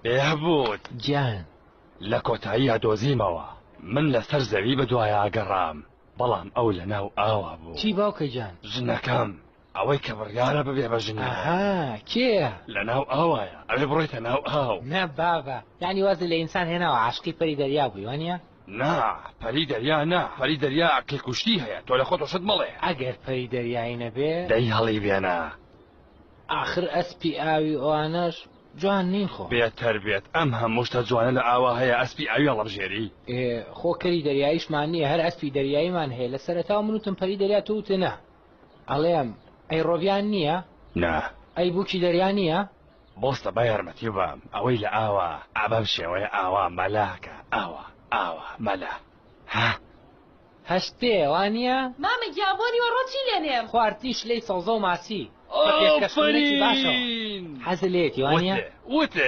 بێهبوت گیان لە کۆتاییە دۆزیمەوە من لەسەر زەوی بەدوایە ئاگەڕام بەڵام ئەو لە ناو ئاوا بوو. چی باوکە گیان؟ ژنەکەم ئەوەی کە بڕیارە ببێ بە ژنی ئاها کێ؟ لە ناو ئاوایە ئەوێ بڕۆیتە ناو ئاو. نە بابا یعنی وازی لە ئینسان هێناوە عاشقی پەری دەریا بووی وانە؟ نا پەری دەریا نا پەری دەریا عەقڵ کوشتی هەیە تۆ لە خۆت وشت مەڵێ. ئەگەر پەری دەریایی نەبێ دەی هەڵی بێنە ئاخر ئەسپی ئاوی ئەوانەش جوان نین خۆ. بێتەر بێت ئەم هەموو شتە جوانە لە ئاوا هەیە ئەسپی ئاوی هەڵەبژێری. خۆکەری دەریاییشمان نییە هەر ئەسپی دەریاییمان هەیە لە سەرەتا منوتم پەری دەریا تووتە نا ئەڵێم ئەی ڕۆڤیان نییە؟ نا. ئەی بووکی دەریا نییە؟ بۆستە با یارمەتی بام ئەوەی لە ئاوا ئابەم شێوەیە ئاوا مەلاکە ئاوا مەلا هەشتێ وانە؟ مامە گیابۆنی وە ڕۆچی لێنێم خواردیش لەی سەوزە و ماسی ئۆفرین حەز لێتی وانە؟ وتێ